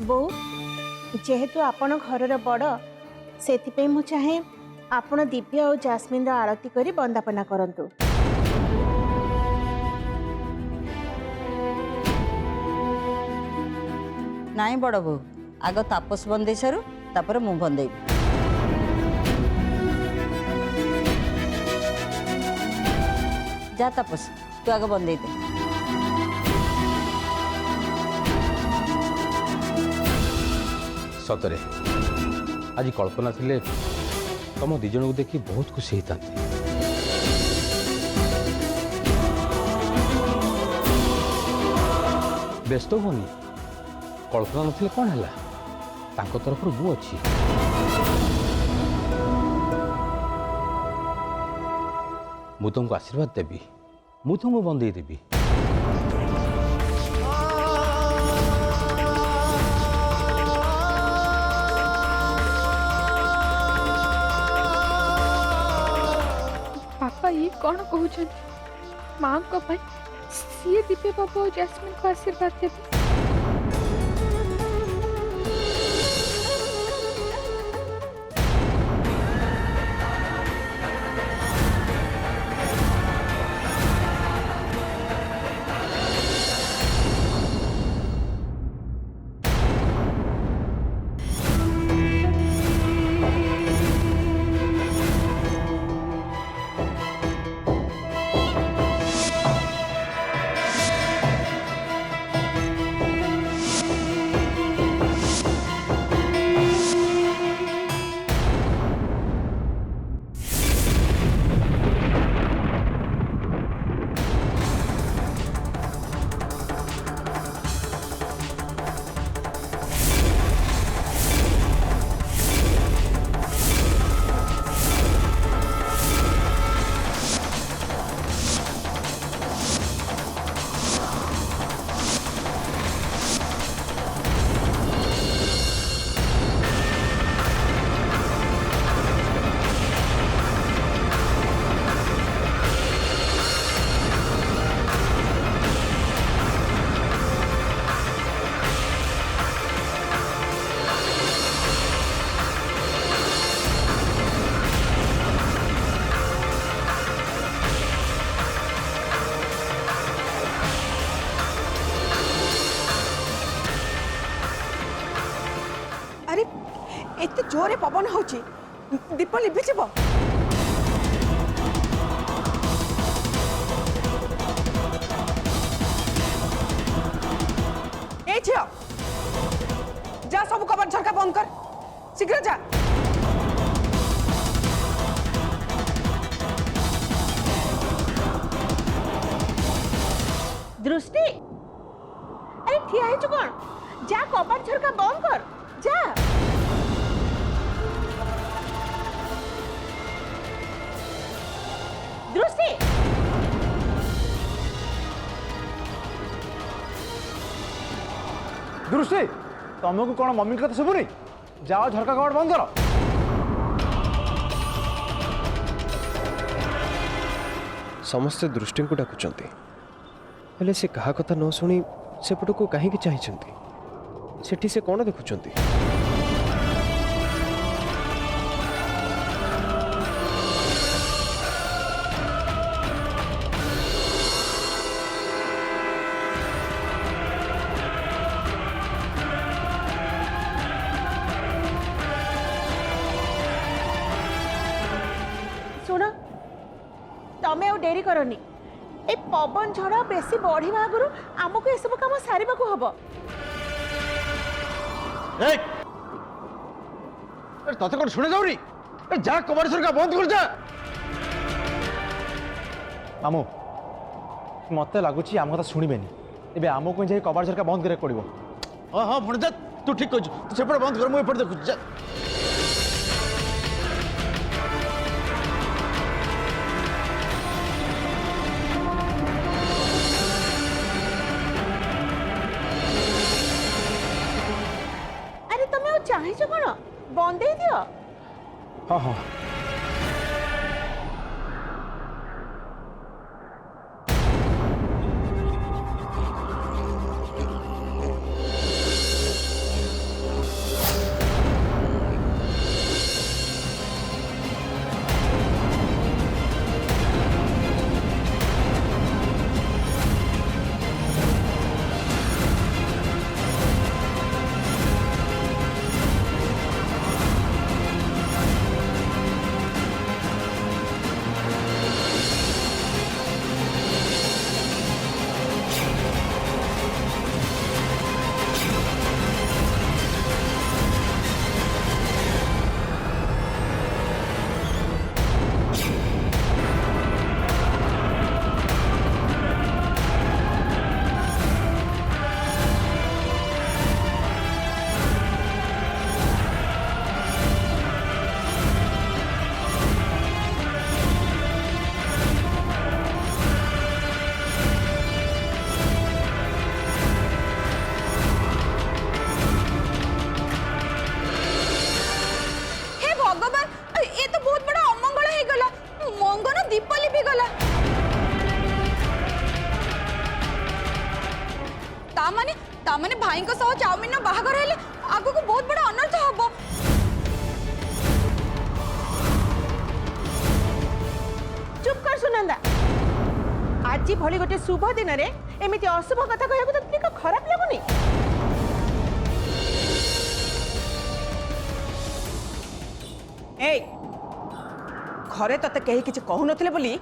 बो जेहेतु आपण घर बड़ से मु चाहे आपण दिव्य और जास्मिन आरती करी बंदापना करंतु। नाई बड़ बो आग तापस बंदे सारू तापर मु बंदे जा तापस तू आग बंदे दे। सतरे आज कल्पना थिले तुम दिज को देखी बहुत खुशी होता। व्यस्त होनी कल्पना नथिले कौन है तांको तरफ मु अच्छी मु तुमको आशीर्वाद देवी मु तुमको बंदे देवी। पापा ये कौन कहते माँ को सी दिव्य बाबू और जैस्मिन को आशीर्वाद देते। एते जोरे पवन होची दीप लिभि जीव। ए झियो जा सब कबाड़ झरका बंद कर शीघ्र जा। दृष्टि अरे ठिया है कौन जा कबाड़ झरका बंद कर जा। दृष्टि दृष्टि तुमको कौन मम्मी कथा शुभुनी जाओ झरका कबाड़ बंद करो। समस्ते दृष्टि को डाकुचंती हेले से कहा कथा न शुणी सेपट को कहीं चाहिए सेठी से कौन देखुचंती। सुन तमें आ डेरी करनी ए पवन झड़ बेसी बढ़िया आगु आमको ये सब कम सारे हम। तते कौन शुणे जाऊनी जा कबाड़ झरका बंद कर जा। मामू मत लगुच आम कथा शुणवेनि ए आमको जाए कबाड़ झरका बंद करा पड़ो। हाँ हाँ भण जा तू ठीक कह तू सेपटे बंद कर मुझे देखुच जा। चाहिए कौन बंदे दियो। हाँ हाँ तामाने भाई को सह चाउमिन नो बाहागर हेले आगु को बहुत बड़ा अनर्थ हबो। चुप कर सुनंदा। आज भली गोटे शुभ दिन रे एमिति अशुभ कथा कहबो तो तुमको खराब लागुनी? ए घरे तते कहीं किछि कहू नथिले बोली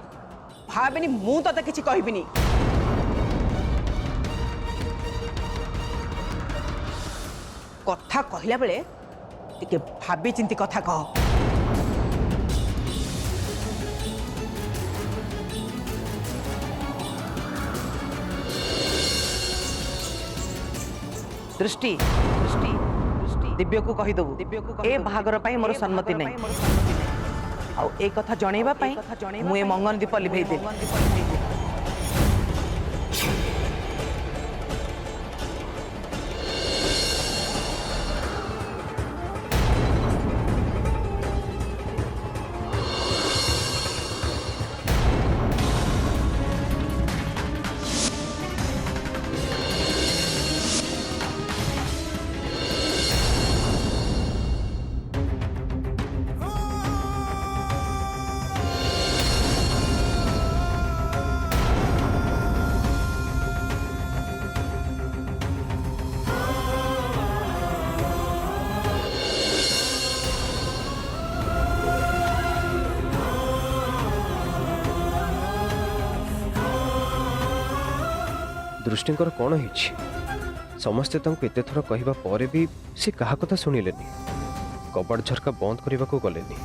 भाबिनी मु तते किछि कहबिनी। कथा कहला बेले टिके भाबी चिंती कथा कह। दृष्टि दृष्टि दृष्टि दिव्य को कहि दबु ए बाहागर पई मोर सम्मति नै आ ए कथा जणैबा पई मु ए मंगन दीप लिभेई दे। दृष्टिंकर कौन है समस्ते एते थर कहवा पर भी से कहा कथा शुणिलेनी कबाड़ झरका बंद करने को गलेनी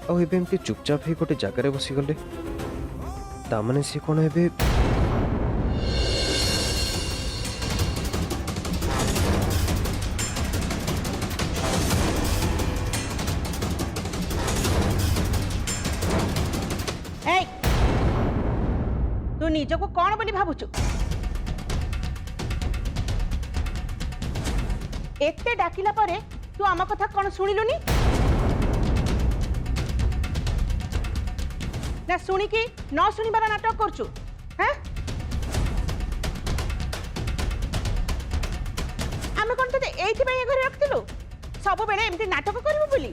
आमती चुपचाप ही गोटे जगार बसीगले ताने सी कौन है तू निज को कौन बोली भावुचु? एते डाकिला परे तू आम कथा कौन शुणिलुनी? ना शुणिकी न शुणिबार नाटक करचु? हैं आमे कोन तते एथि पय घरे रखतिलु सब बेले एमती नाटक करबो बोली?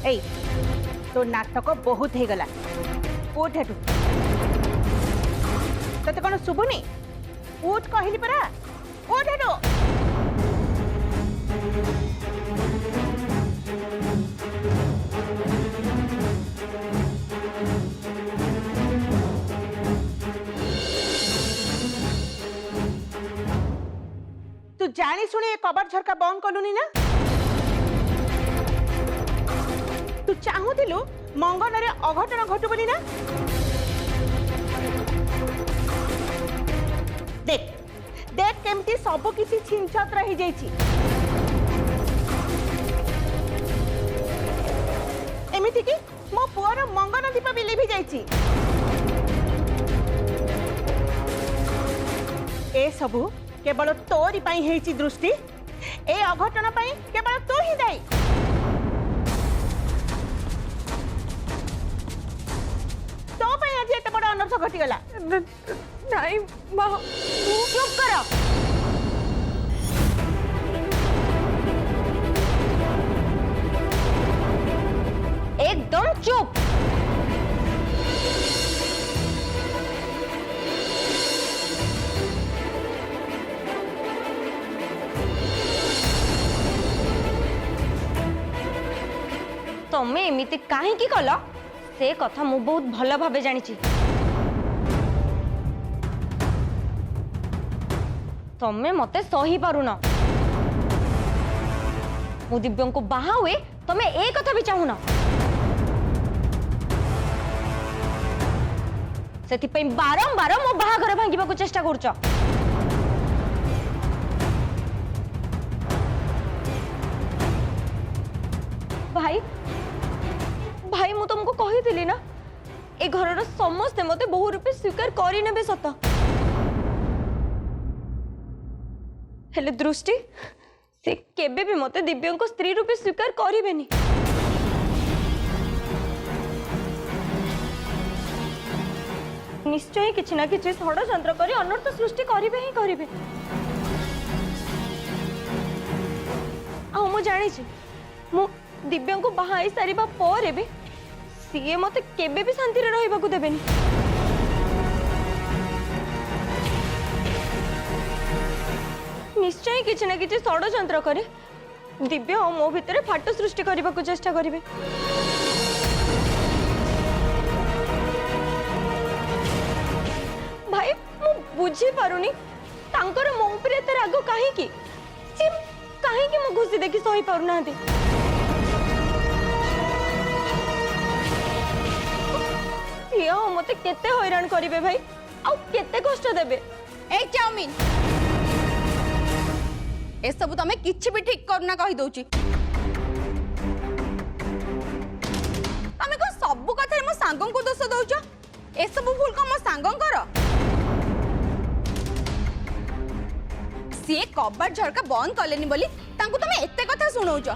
ए तो नाटक बहुत हे गला उठ हेटू तते कौन शुभुनी? उठ कहली परा उठ हेटू। तू जानी सुनी ए कबाड़ झरका बंद कलुनी ना? तू चाहूलु मंगन रे अघटन घटू बोली ना? देख देख केमती सब किसी छिनछत्र हो जाइछि। एमिति कि मो पुअर मंगन दीप भी लिभि जाइछि। ए सबु केवल तोरी पाई हेछि दृष्टि। ए अघटन पाई केवल तू ही दायी। एते बड़ा अनर्थ घटीगला। नहीं माँ चुप करो। एकदम चुप। तमें एमिति काहे की कल से कथा मु बहुत भल भावे जानी। तमें मते सही पारुन। मु दिव्य को बाहा हुए तमें ए कथा भी चाहून। से बारंबार मो बाहाघर भांगिबा को चेष्टा करुच। भाई भाई मु तुमको कही थी ना ए घर समस्ते मते बहु रूपे स्वीकार करी नेबे सत। हेले दृष्टि से केबे भी मते दिव्य को स्त्री रूपे स्वीकार करिबेनी। निश्चय किसी ना किसी षड़यंत्र कर अनर्थ सृष्टि करिवे ही करिवे। मु जानी मु दिव्या को बाहा सारिबा पर भी सीए मते केबे भी शांति रे रहिबा को देबेनी। निश्चय किसी ना किसी षड़यंत्र करे दिव्या और मो भितर फाट सृष्टि करने को चेष्टा करिवे। भाई मु बुझी पारुनी तांकर मो ऊपर एते राग काहे की सी काहे की मु खुशी देखि सही पारु नांती। सिया मते केते हैरान करिवे भाई आ केते कष्ट देबे। ए चाउमिन ए सब तमे किछि भी ठीक करना कहि दउची। तमे को सब कथा मो सांगम को दोष दउचो। ए सब भूल को मो सांगम कर सी कबाड़ झरका बंद कलेनी बोली तांको तमे एते कथा सुनौचो।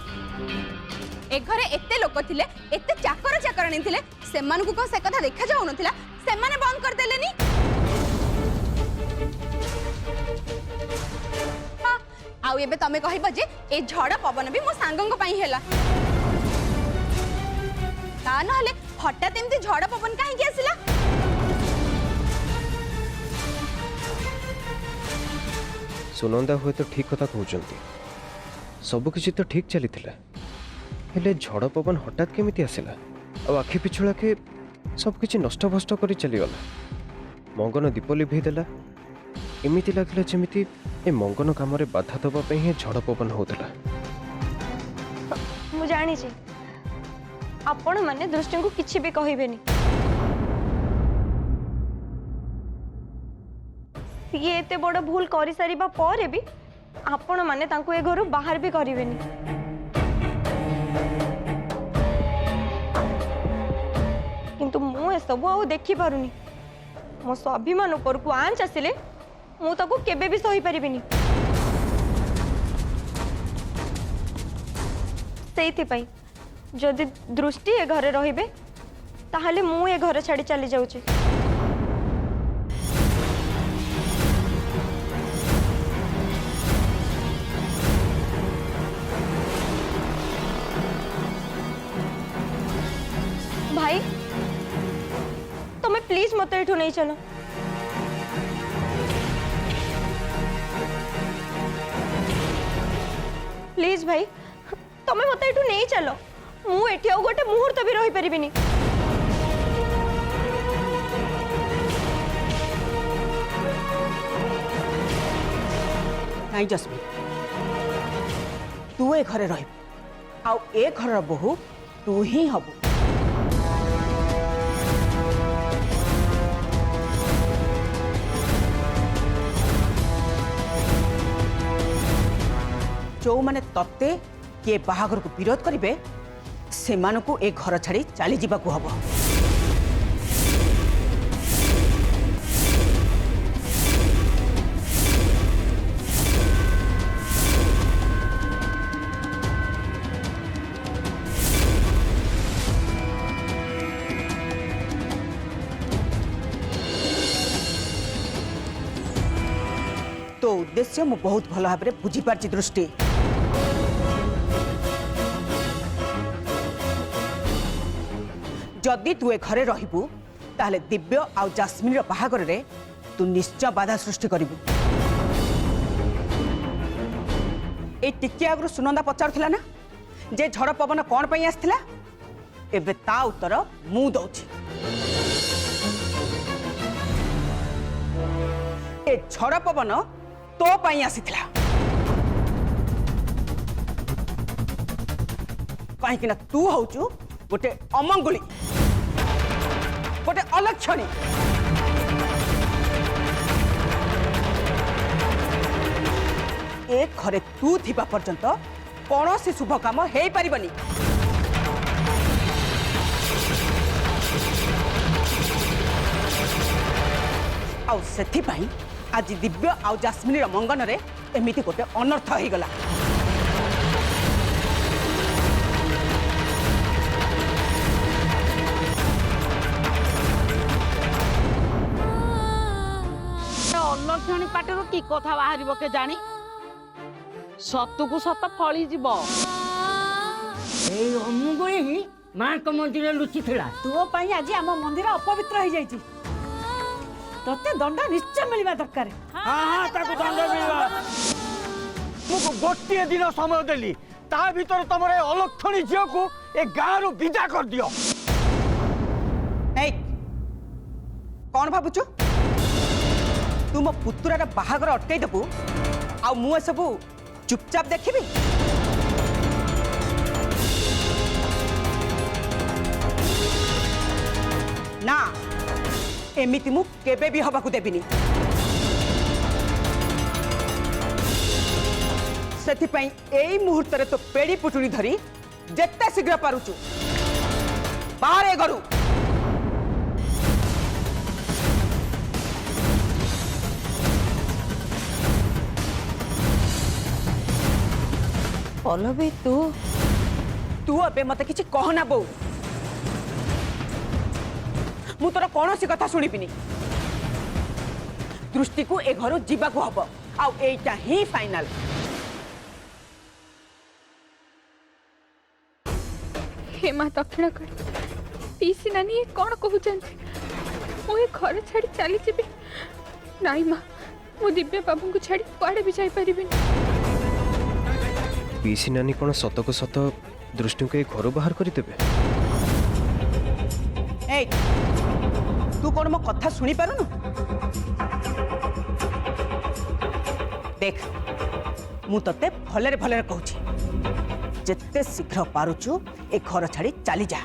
ए घरे एते लोक थिले एते चाकर चाकरानी थिले सेमान को से कथा देखा जाउ नथिला सेमाने बंद कर देलेनी। आउ एबे तमे कहिब जे ए झड़ पवन भी मो सांगंग पई हेला ता नहले हठात एमती झड़ पवन काहे की आसिला। सुनंदा हुए तो ठीक कथा कहउचंती सब किछि तो ठीक चली थिला हेले झड़ पवन हठात केमिति आसिला आ आखि पिछुला के सब किछि नष्ट भष्ट करी चली गला। मंगन दीप लिभेई देला एमिति लागला जेमिति ए मंगन काम रे बाधा दबा पे ही झड़ पवन होतला। मु जानी आपण माने दृष्टि को किछि भी कहिबेनी। ये एते बड़ भूल करि सारिबा पर भी आपण माने तांको ए घर बाहर भी करिवेनी। किंतु मु ए सब आउ देखि पारुनी मो स्वाभिमान ऊपर को आंच आसिले मु ताको केबे भी सही परिबिनी। सेइथि पई जदि दृष्टि ए घरे रहिबे ताहले मु ए घर छाड़ी चली जाउची। भाई तुम्हें प्लीज मत एठू नहीं चलो। प्लीज भाई तुम्हें मत एठू नहीं चलो मु एठी आउ गोटे मुहूर्त भी रही परिबिनी। नहीं जस्मीन तू ए घरे रह आउ ए घर बहु तू ही हबु। जो माने तत्ते किए बाहागर को विरोध करिवे सेमानकु ए घर छाड़ी चली जिबाकु हबो। तो उद्देश्य मु बहुत भल भाव में बुझी पारछि दृष्टि। जदि तू ए घरे रहिबू ताहले दिव्य आउ जास्मिन रो बाहागर रे तू निश्चय बाधा सृष्टि करिबू। ए टिके आगु सुनंदा पचारुथिला ना जे झड़ पवन कोन पई आस्थिला एबे ता उत्तर मु दउछि। ए झड़ पवन तो पई आसीथिला कहीं ना तू होचु गोटे अमंगुली गोटे अलक्षणी। एक घरे तू थिबा पर्यंत कौन सी शुभ काम हो पारिबनी। आउ सेथिपाई आज दिव्य आउ जास्मिन मंगन रे एमिति गोटे अनर्थ हो गला। କଥା ବାହାରିବ କେ ଜାଣି ସତକୁ ସତ ଫଳିଯିବ। ଏଇ ଅମୁଗୁଳି ହିଁ ମାଙ୍କ ମନ୍ଦିରରେ ଲୁଚିଥିଲା। ତୋ ପାଇଁ ଆଜି ଆମ ମନ୍ଦିର ଅପବିତ୍ର ହେଇଯାଇଛି। ତତେ ଦଣ୍ଡ ନିଶ୍ଚୟ ମିଳିବା ଦରକାର। ତାକୁ ଦଣ୍ଡ ମିଳିବା। ମୁଁ ଗୋଟିଏ ଦିନ ସମୟ ଦେଲି, ତା ଭିତରେ ତମର ଏ ଅଲକ୍ଷଣୀ ଝିଅକୁ ଏ ଗାଁରୁ ବିଦା କରିଦିଅ। ଏଇ କଣ ଭାବୁଛୁ ତୁ ମୋ ପୁତୁରାର ବାହାଘର ଅଟକେଇ ଦେବୁ ଆଉ ମୁଁ ଏସବୁ ଚୁପଚାପ ଦେଖିବି? ନା, ଏମିତି ମୁଁ କେବେ ବି ହବାକୁ ଦେବିନି। ସେଥିପାଇଁ ଏଇ ମୁହୂର୍ତ୍ତରେ ତ ପେଡ଼ି ପୁଟୁଳି ଧରି ଯେତେ ଶୀଘ୍ର ପାରୁଛୁ ବାହାରେ ଘରୁ। ପଲ୍ଲବୀ ତୁ ତୁ ଏବେ ମତେ କିଛି କହନା ବୋଉ। ମୁଁ ତୋର କୌଣସି କଥା ଶୁଣିବିନି। ଦୃଷ୍ଟିକୁ ଏ ଘରୁ ଯିବାକୁ ହବ ଆଉ ଏଇଟା ହିଁ ଫାଇନାଲ। हे माँ दक्षिण काली पीसी नानी ये कौन कहते मु ये घर छाड़ी चली जी नाई माँ मु दिव्या बाबू को छाड़ी कुआड़े भी जाई परिबिनी। पीसी नानी कौन सत को सत दृष्टि को घर बाहर करदेवे? तू कौन मो कथा शुणी पारुनु? देख मु तते भलरे भलरे कहूची जिते शीघ्र पारुचु ए घर छाड़ी चली जा।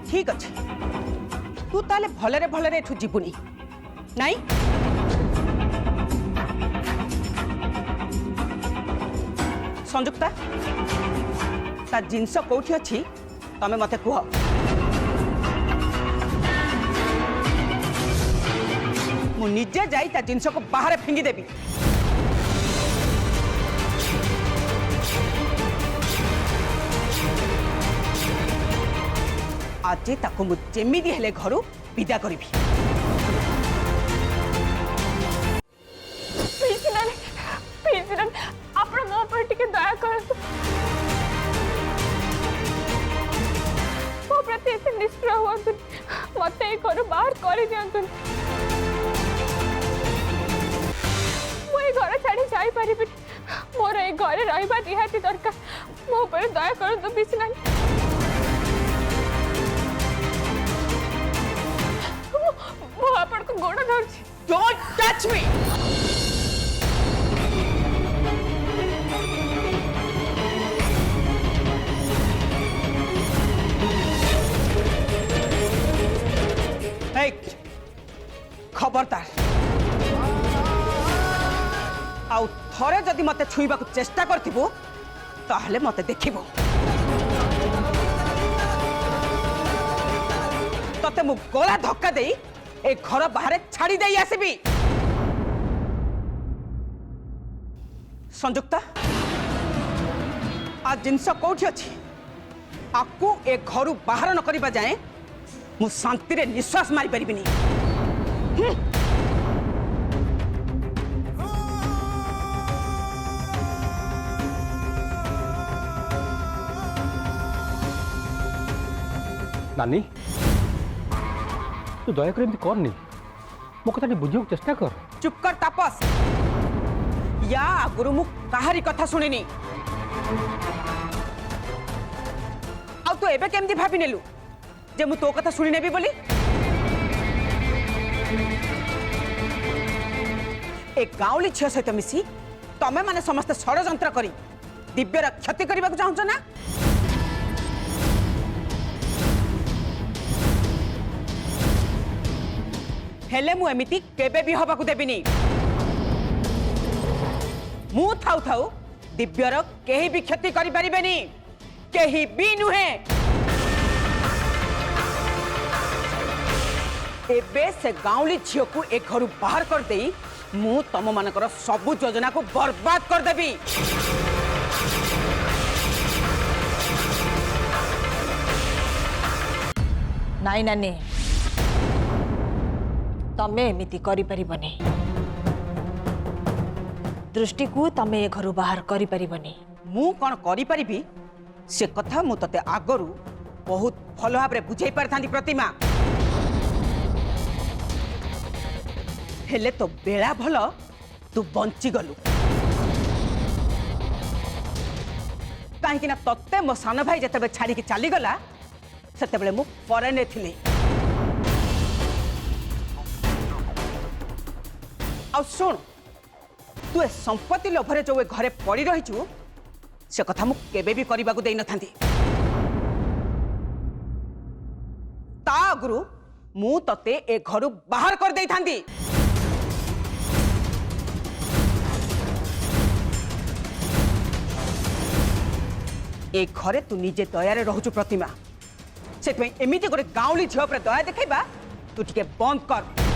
ठीक अच्छे तू ताले भलरे भलरे एठू जीवुनी नाई? संयुक्ता ता जिनस कोठी अछि तमे मते कुह। मु निजे जाई ता जिनस को बाहर फिंगी देबी। आज ताको मु जेमिदी हेले घरु विदा करबी। आपण मो पर टिके दया करतु मो प्रति ऐसे निष्ठुर हुअतु मते ए घर बाहर कर दियंतु। मो ए घर छाड़ी जाई परिबि मोर ए घरे रहबा निहाती दरकार। मो पर दया करतु बिसना। मो आपण को गोड़ धरछि। Don't touch me. खबरदार आउ थरे जदि मते छुईबा को चेष्टा करथिबो ताहले मते देखिबो। तते मु गला धक्का देई ए घर बाहर छाड़ी देई आसीबी। संयुक्ता आ जिनस कोठी अछि आकु ए घरु बाहर न करिबा जाए मु शांति रे निश्वास मारी परिबिनी। नानी तू दया कर एमती करनी मो कथा बुझे चेष्टा कर। चुप कर तापस। या आगुरु मु काहारी कथा सुनिनी आ तू एबे केमती भाबी नेलु जे मु तो कथा सुनि नेबी बोली? एक गाँवली झील सहित मिसी तमे माने समस्त षड़यंत्र करी दिव्यर क्षति करने को चाहूच ना? हेले मु एमिति केबे भी हबाकू देबिनी। मु थाउ थाउ दिव्यर केही भी क्षति करि परिबेनी, केही भी नुहे। एबे से गाँवली झील को एक घर बाहर कर दे मु तम मानकर सबु योजना को बर्बाद कर देबी। नाई नानी तमे एमिति करि परिबनी दृष्टि को तमे ए घरु बाहर करि परिबनी मु कौन करि परिबी से कथा मु तते आगरु बहुत भल भाबरे बुझाई पारथांती प्रतिमा हेले तो बेला भल तू बंची गलु कहीं तत्ते मो सान भाई जिते छाड़ी चली गला से मु परे थी आ शुण तू ए संपत्ति लोभरे जो घरे पड़ी रहीचु से कथा मु केबे भी करने को देना ता आगु मु तते ए घरु बाहर कर दे थांती ए घरे तू निजे दयारे रहूचु प्रतिमा से एमती गोटे गाँवली झील पर दया देखा तू टिके बंद कर